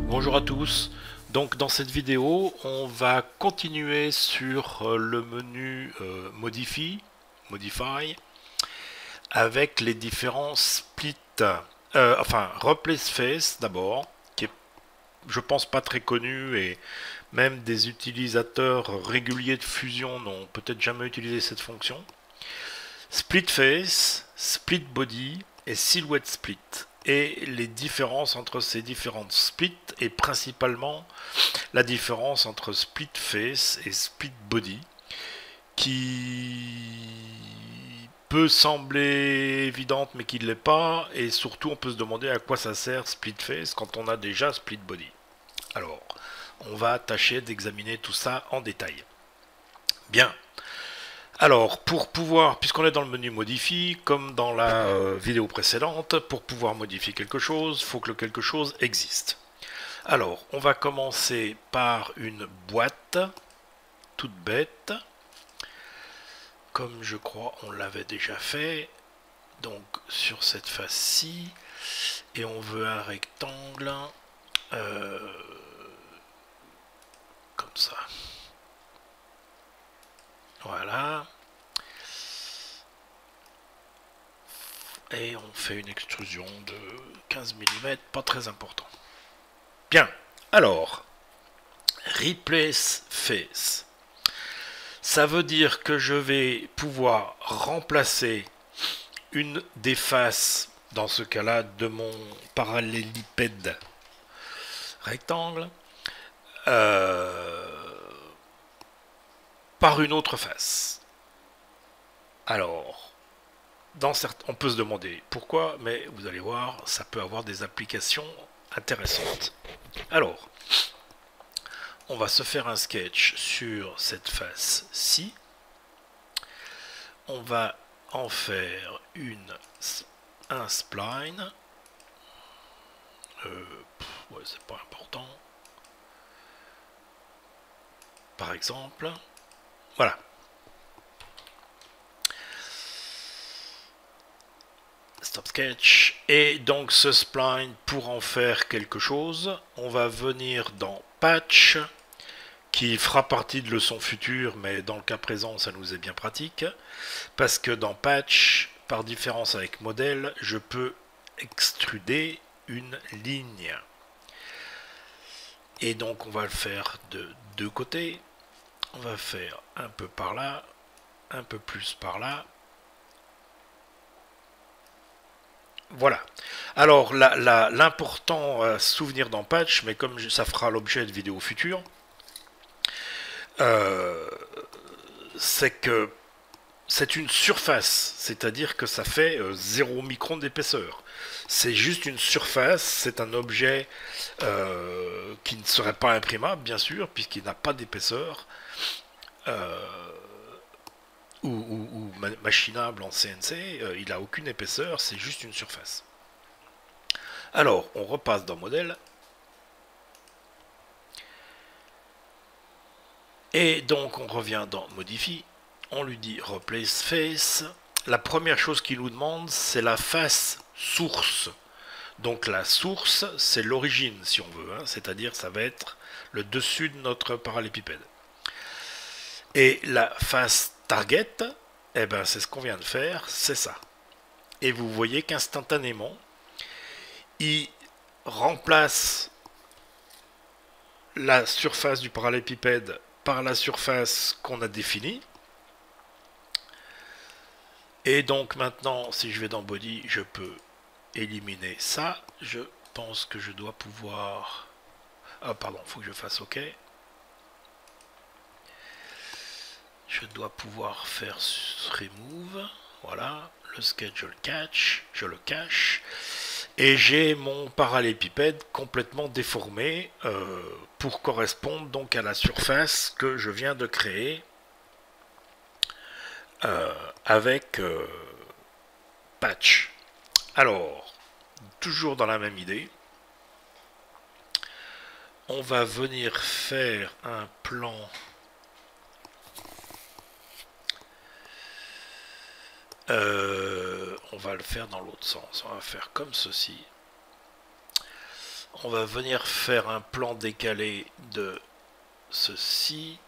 Bonjour à tous, donc dans cette vidéo on va continuer sur le menu Modify avec les différents splits, enfin Replace Face d'abord, qui est je pense pas très connu et même des utilisateurs réguliers de Fusion n'ont peut-être jamais utilisé cette fonction. Split Face, Split Body et Silhouette Split. Et les différences entre ces différentes splits et principalement la différence entre split face et split body qui peut sembler évidente mais qui ne l'est pas, et surtout on peut se demander à quoi ça sert split face quand on a déjà split body. Alors on va tâcher d'examiner tout ça en détail. Bien. Alors, pour pouvoir, puisqu'on est dans le menu Modify, comme dans la vidéo précédente, pour pouvoir modifier quelque chose, il faut que le quelque chose existe. Alors, on va commencer par une boîte, toute bête, comme je crois on l'avait déjà fait, donc sur cette face-ci, et on veut un rectangle, comme ça. Voilà. Et on fait une extrusion de 15 mm, pas très important. Bien, alors, Replace Face. Ça veut dire que je vais pouvoir remplacer une des faces, dans ce cas-là, de mon parallélipède rectangle, par une autre face. Alors, on peut se demander pourquoi, mais vous allez voir, ça peut avoir des applications intéressantes. Alors, on va se faire un sketch sur cette face-ci. On va en faire un spline. Ouais, c'est pas important. Par exemple, voilà. Stop sketch. Et donc ce spline, pour en faire quelque chose, on va venir dans patch, qui fera partie de leçon future, mais dans le cas présent ça nous est bien pratique, parce que dans patch, par différence avec modèle, je peux extruder une ligne. Et donc on va le faire de deux côtés. On va faire un peu par là, un peu plus par là. Voilà. Alors l'important à souvenir dans patch, mais comme ça fera l'objet de vidéos futures, c'est que c'est une surface, c'est-à-dire que ça fait 0 micron d'épaisseur. C'est juste une surface, c'est un objet qui ne serait pas imprimable, bien sûr, puisqu'il n'a pas d'épaisseur, ou machinable en CNC, il n'a aucune épaisseur, c'est juste une surface. Alors, on repasse dans modèle. Et donc, on revient dans Modify. On lui dit Replace Face. La première chose qu'il nous demande, c'est la face source. Donc, la source, c'est l'origine, si on veut. Hein, c'est-à-dire, ça va être le dessus de notre parallélépipède. Et la face target, eh ben, c'est ce qu'on vient de faire, c'est ça. Et vous voyez qu'instantanément, il remplace la surface du parallélépipède par la surface qu'on a définie. Et donc maintenant, si je vais dans Body, je peux éliminer ça. Je pense que je dois pouvoir... Ah pardon, il faut que je fasse OK. Je dois pouvoir faire remove. Voilà, le sketch, je le cache. Et j'ai mon parallélépipède complètement déformé pour correspondre donc à la surface que je viens de créer avec patch. Alors, toujours dans la même idée, on va venir faire un plan On va le faire dans l'autre sens. On va faire comme ceci. On va venir faire un plan décalé de ceci.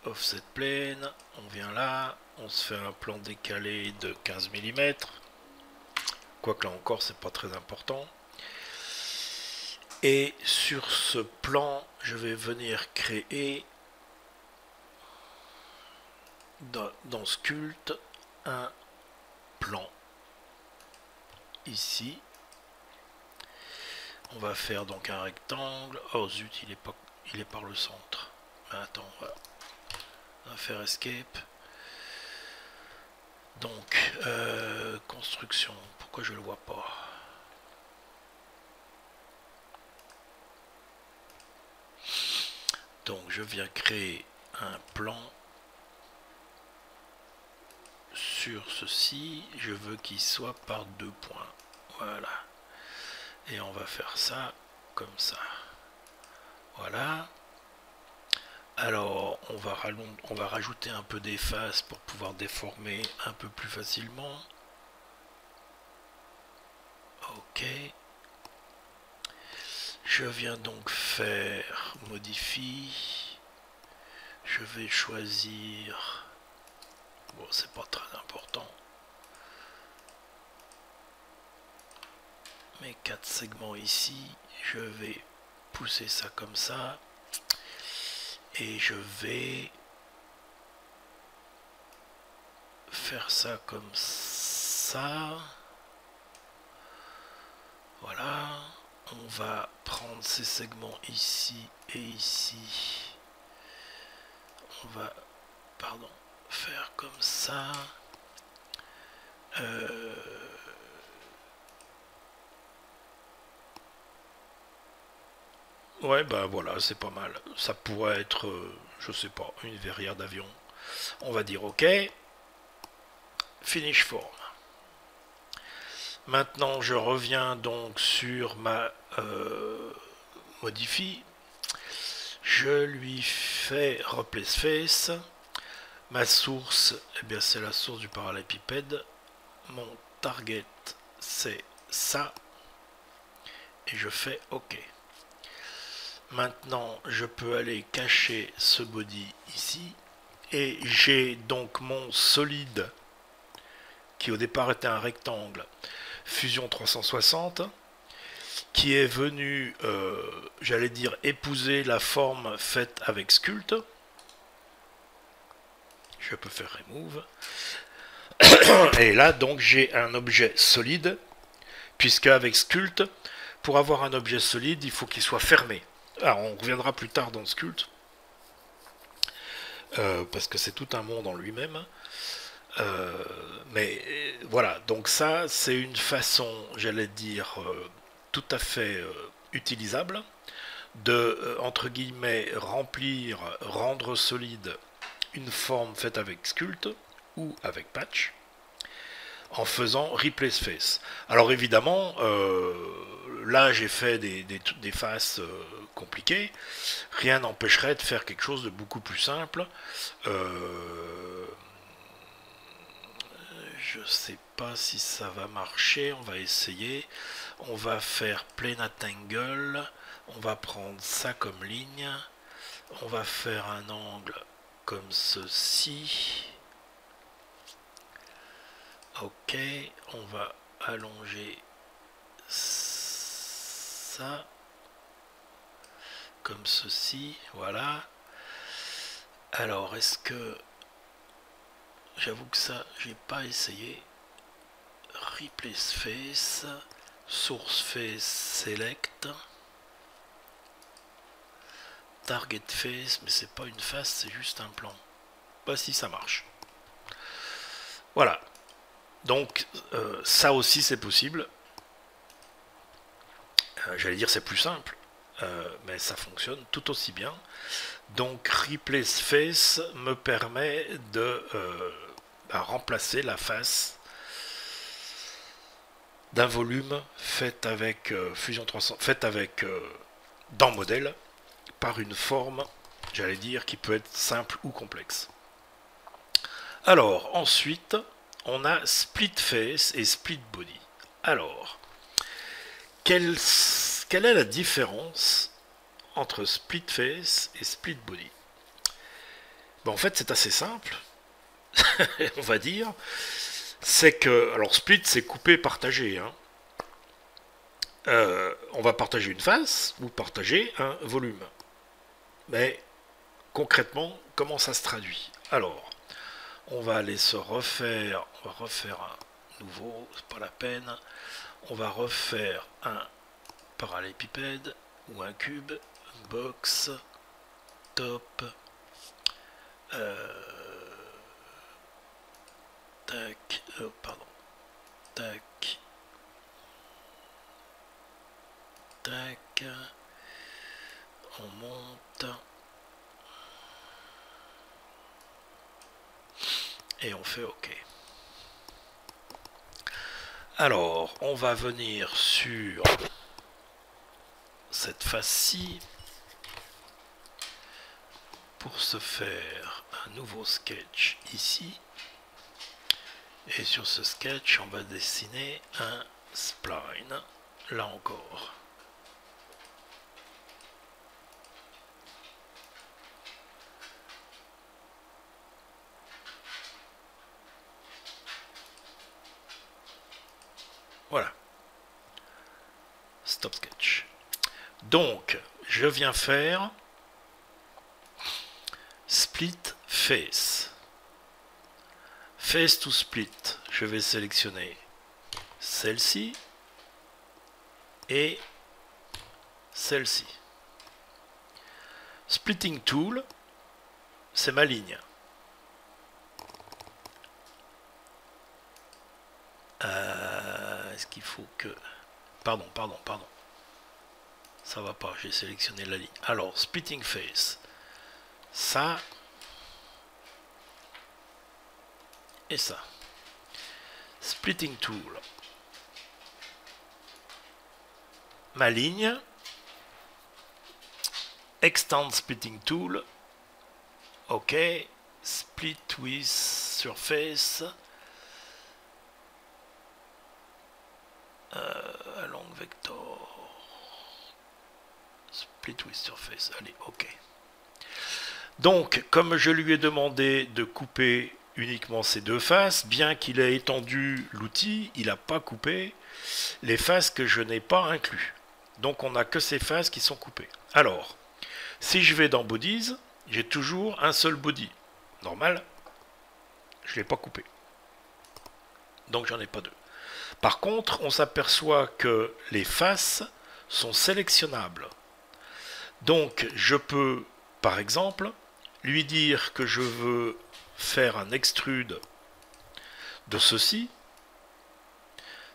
Offset plane. On vient là. On se fait un plan décalé de 15 mm. Quoique là encore, c'est pas très important. Et sur ce plan, je vais venir créer dans Sculpt un plan ici. On va faire donc un rectangle. Oh zut, il est par le centre. Mais attends, on va faire escape. Donc construction, pourquoi je le vois pas? Donc je viens créer un plan sur ceci, je veux qu'il soit par 2 points. Voilà. Et on va faire ça comme ça. Voilà. Alors, on va rajouter un peu d'efface pour pouvoir déformer un peu plus facilement. Ok. Je viens donc faire modifie. Je vais choisir... Bon, c'est pas très important. Mes 4 segments ici, je vais pousser ça comme ça. Et je vais faire ça comme ça. Voilà. On va prendre ces segments ici et ici. On va, pardon, faire comme ça. Ouais, bah voilà, c'est pas mal. Ça pourrait être, je sais pas, une verrière d'avion. On va dire OK. Finish form. Maintenant, je reviens donc sur ma modifie. Je lui fais replace face. Ma source, eh bien c'est la source du parallépipède. Mon target, c'est ça. Et je fais OK. Maintenant, je peux aller cacher ce body ici. Et j'ai donc mon solide, qui au départ était un rectangle, Fusion 360, qui est venu, j'allais dire, épouser la forme faite avec Sculpt. Je peux faire Remove. Et là, donc, j'ai un objet solide, puisque avec Sculpt, pour avoir un objet solide, il faut qu'il soit fermé. Alors, on reviendra plus tard dans Sculpt, parce que c'est tout un monde en lui-même. Mais voilà, donc ça, c'est une façon, j'allais dire, tout à fait utilisable de, entre guillemets, rendre solide une forme faite avec Sculpt ou avec Patch en faisant Replace Face. Alors évidemment, là j'ai fait des faces compliquées, rien n'empêcherait de faire quelque chose de beaucoup plus simple. Je sais pas si ça va marcher, on va essayer. On va faire Plane at Angle, on va prendre ça comme ligne, on va faire un angle comme ceci. Ok, on va allonger ça comme ceci, voilà. Alors, est-ce que... J'avoue que ça, j'ai pas essayé. Replace face, source face select, target face, mais c'est pas une face, c'est juste un plan. Bah si, ça marche. Voilà. Donc ça aussi c'est possible. J'allais dire c'est plus simple, mais ça fonctionne tout aussi bien. Donc Replace Face me permet de remplacer la face d'un volume fait avec Fusion 300, fait avec dans modèle par une forme, j'allais dire, qui peut être simple ou complexe. Alors ensuite, on a split face et split body. Alors, quelle est la différence entre split face et split body? Ben, en fait, c'est assez simple, on va dire. C'est que, alors split, c'est couper, partager. Hein. On va partager une face ou partager un volume. Mais concrètement, comment ça se traduit? Alors, on va aller se refaire, on va refaire un nouveau, c'est pas la peine. On va refaire un parallélépipède ou un cube, box, top, tac, pardon, tac, tac, on monte et on fait OK. Alors, on va venir sur cette face-ci pour se faire un nouveau sketch ici. Et sur ce sketch, on va dessiner un spline, là encore. Voilà. Stop sketch. Donc, je viens faire split face. Face to split. Je vais sélectionner celle-ci et celle-ci. Splitting tool, c'est ma ligne. Est-ce qu'il faut que... Pardon. Ça va pas, j'ai sélectionné la ligne. Alors, splitting face. Ça. Et ça. Splitting tool. Ma ligne. Extend splitting tool. OK. Split with surface. Along vector. Split with surface. Allez, OK. Donc, comme je lui ai demandé de couper uniquement ces deux faces, bien qu'il ait étendu l'outil, il n'a pas coupé les faces que je n'ai pas inclus. Donc, on n'a que ces faces qui sont coupées. Alors, si je vais dans Bodies, j'ai toujours un seul body. Normal, je ne l'ai pas coupé. Donc, j'en ai pas deux. Par contre, on s'aperçoit que les faces sont sélectionnables. Donc, je peux, par exemple, lui dire que je veux faire un extrude de ceci,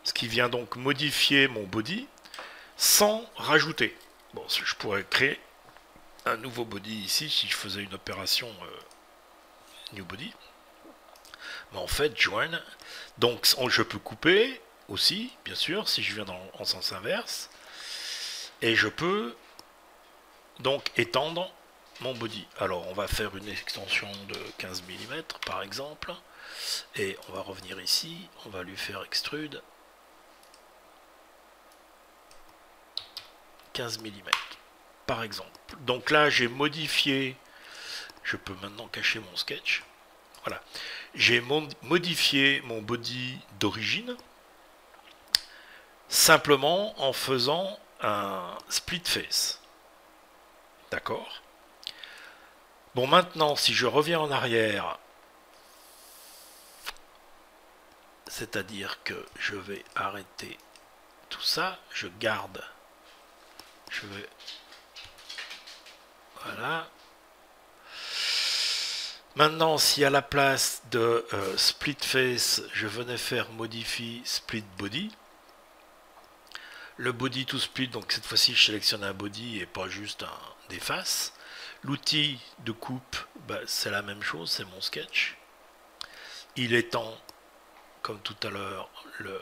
ce qui vient donc modifier mon body, sans rajouter. Bon, je pourrais créer un nouveau body ici, si je faisais une opération new body. Mais en fait, join, donc je peux couper aussi, bien sûr, si je viens en sens inverse, et je peux donc étendre mon body. Alors on va faire une extension de 15 mm par exemple, et on va revenir ici, on va lui faire extrude 15 mm par exemple. Donc là j'ai modifié, je peux maintenant cacher mon sketch, voilà, j'ai modifié mon body d'origine simplement en faisant un split face. D'accord? Bon, maintenant, si je reviens en arrière, c'est-à-dire que je vais arrêter tout ça, je garde, je vais, voilà. Maintenant, si à la place de split face, je venais faire modify split body, le body to split, donc cette fois-ci je sélectionne un body et pas juste des faces. L'outil de coupe, bah, c'est la même chose, c'est mon sketch. Il étend, comme tout à l'heure, le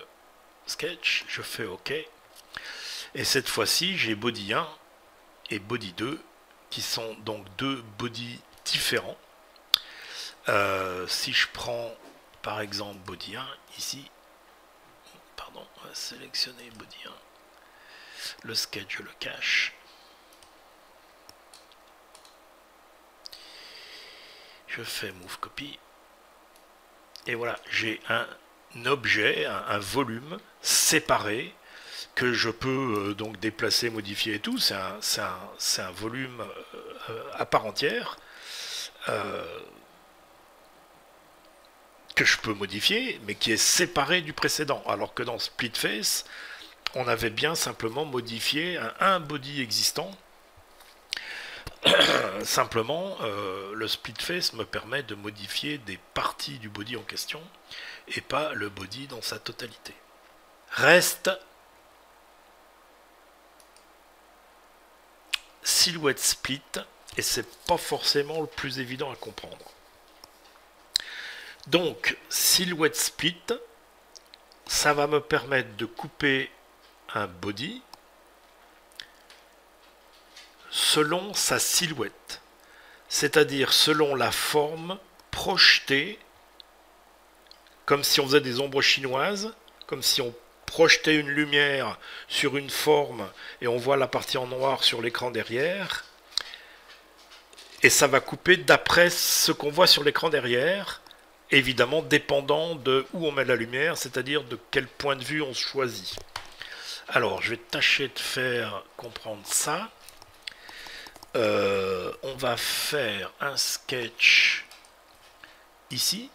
sketch. Je fais OK. Et cette fois-ci, j'ai body 1 et body 2, qui sont donc deux bodies différents. Si je prends par exemple body 1 ici. Pardon, on va sélectionner body 1. Le sketch, je le cache. Je fais move copy. Et voilà, j'ai un objet, un volume séparé que je peux donc déplacer, modifier et tout. C'est un volume à part entière que je peux modifier, mais qui est séparé du précédent. Alors que dans Splitface, on avait bien simplement modifié un body existant. Simplement, le Splitface me permet de modifier des parties du body en question et pas le body dans sa totalité. Reste Silhouette Split, et c'est pas forcément le plus évident à comprendre. Donc, Silhouette Split, ça va me permettre de couper un body selon sa silhouette, c'est-à-dire selon la forme projetée, comme si on faisait des ombres chinoises, comme si on projetait une lumière sur une forme et on voit la partie en noir sur l'écran derrière, et ça va couper d'après ce qu'on voit sur l'écran derrière, évidemment dépendant de où on met la lumière, c'est-à-dire de quel point de vue on choisit. Alors, je vais tâcher de faire comprendre ça. On va faire un sketch ici.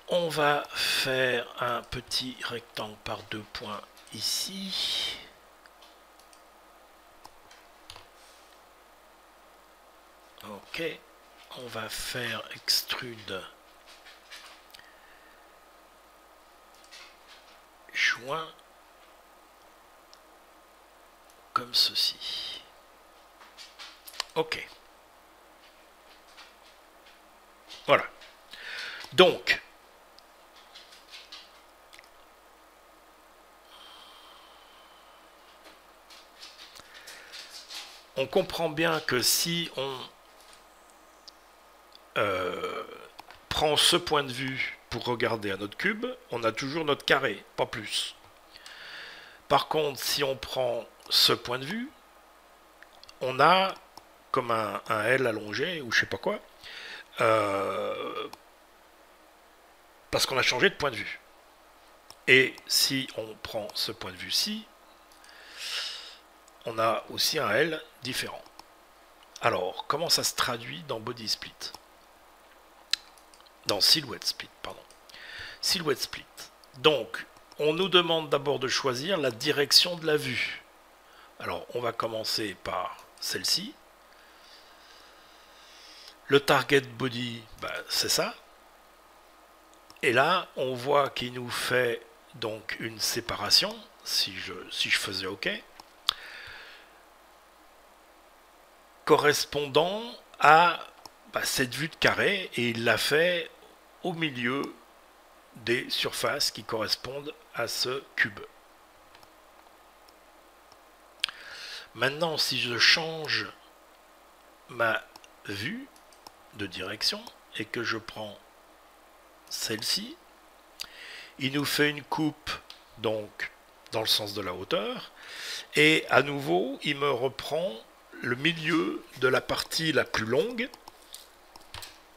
On va faire un petit rectangle par 2 points ici. Ok. On va faire extrude joint comme ceci. Ok. Voilà. Donc, on comprend bien que si on prend ce point de vue pour regarder à notre cube, on a toujours notre carré, pas plus. Par contre, si on prend ce point de vue, on a comme un L allongé ou je sais pas quoi, parce qu'on a changé de point de vue. Et si on prend ce point de vue-ci, on a aussi un L différent. Alors, comment ça se traduit dans Body Split? Dans Silhouette Split, pardon. Silhouette Split. Donc, on nous demande d'abord de choisir la direction de la vue. Alors, on va commencer par celle-ci. Le target body, c'est ça. Et là, on voit qu'il nous fait donc une séparation, si je faisais OK, correspondant à cette vue de carré, et il l'a fait au milieu des surfaces qui correspondent à ce cube. Maintenant, si je change ma vue de direction et que je prends celle-ci, il nous fait une coupe donc dans le sens de la hauteur, et à nouveau il me reprend le milieu de la partie la plus longue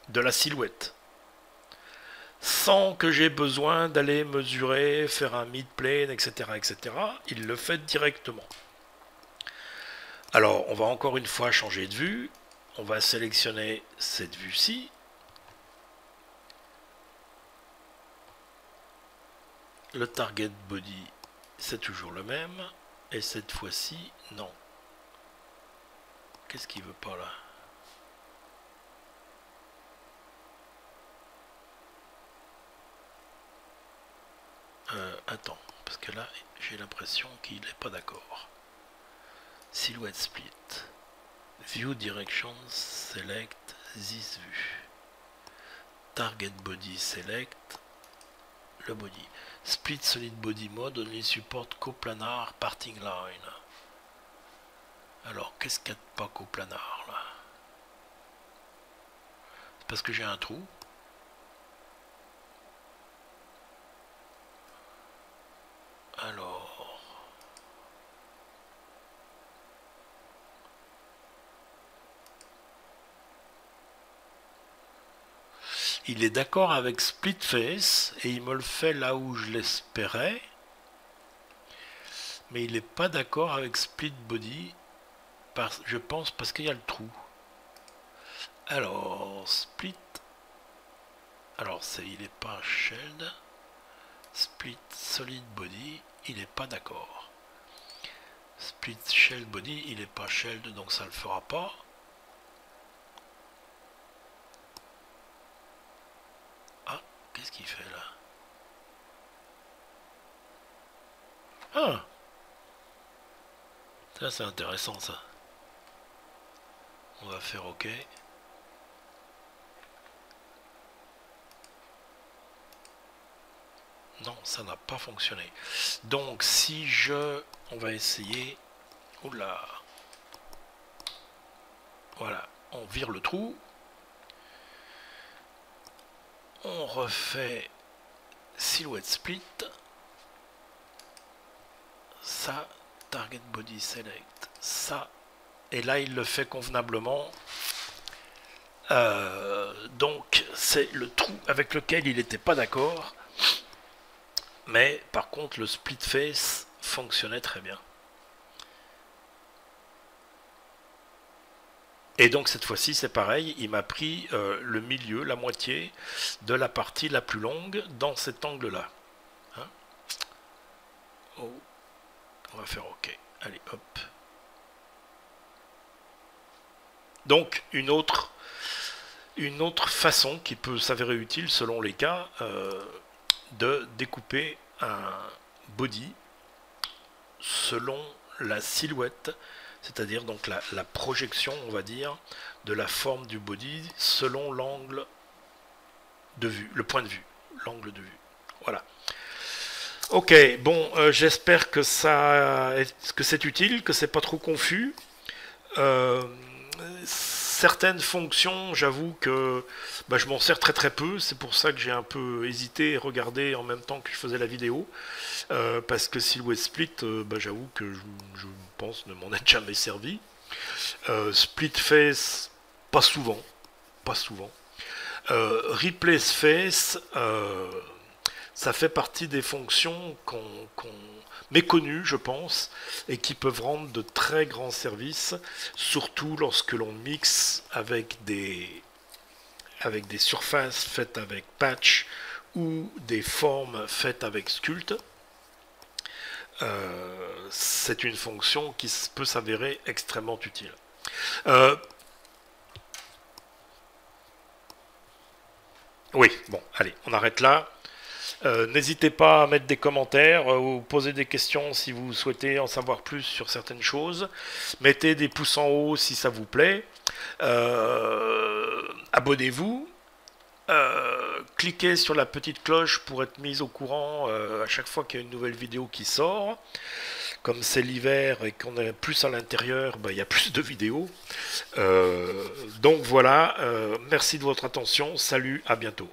de la silhouette, sans que j'ai besoin d'aller mesurer, faire un mid-plane, etc., etc. Il le fait directement. Alors, on va encore une fois changer de vue. On va sélectionner cette vue-ci. Le target body, c'est toujours le même. Et cette fois-ci, non. Qu'est-ce qu'il veut pas là? Attends, parce que là, j'ai l'impression qu'il n'est pas d'accord. Silhouette split. View direction, select this view. Target body, select le body. Split solid body mode only support coplanar parting line. Alors, qu'est-ce qu'il y a de pas coplanar là? C'est parce que j'ai un trou. Il est d'accord avec split face et il me le fait là où je l'espérais. Mais il n'est pas d'accord avec split body, je pense parce qu'il y a le trou. Alors, split. Alors, il n'est pas shelled. Split solid body, il n'est pas d'accord. Split shell body, il n'est pas shelled, donc ça ne le fera pas. Ah, qu'est-ce qu'il fait là? Ah, ça c'est intéressant ça. On va faire OK. Non, ça n'a pas fonctionné. Donc si on va essayer. Oula. Voilà, on vire le trou. On refait silhouette split. Ça, target body select. Ça. Et là, il le fait convenablement. Donc, c'est le trou avec lequel il n'était pas d'accord. Mais par contre, le split face fonctionnait très bien. Et donc cette fois-ci, c'est pareil, il m'a pris le milieu, la moitié de la partie la plus longue dans cet angle-là. Hein? Oh. On va faire OK. Allez, hop. Donc une autre façon qui peut s'avérer utile selon les cas de découper un body selon la silhouette, c'est-à-dire donc la projection, on va dire, de la forme du body selon l'angle de vue, le point de vue, l'angle de vue. Voilà. Ok, bon, j'espère que c'est utile, que c'est pas trop confus. Certaines fonctions, j'avoue que je m'en sers très peu, c'est pour ça que j'ai un peu hésité et regardé en même temps que je faisais la vidéo, parce que Silhouette Split, j'avoue que je pense ne m'en être jamais servi. Split Face, pas souvent. Replace Face, ça fait partie des fonctions méconnues, je pense, et qui peuvent rendre de très grands services, surtout lorsque l'on mixe avec des surfaces faites avec patch ou des formes faites avec sculpt. C'est une fonction qui peut s'avérer extrêmement utile. Oui, bon, allez, on arrête là. N'hésitez pas à mettre des commentaires ou poser des questions si vous souhaitez en savoir plus sur certaines choses. Mettez des pouces en haut si ça vous plaît. Abonnez-vous. Cliquez sur la petite cloche pour être mis au courant à chaque fois qu'il y a une nouvelle vidéo qui sort. Comme c'est l'hiver et qu'on est plus à l'intérieur, il y a plus de vidéos. Donc voilà, merci de votre attention. Salut, à bientôt.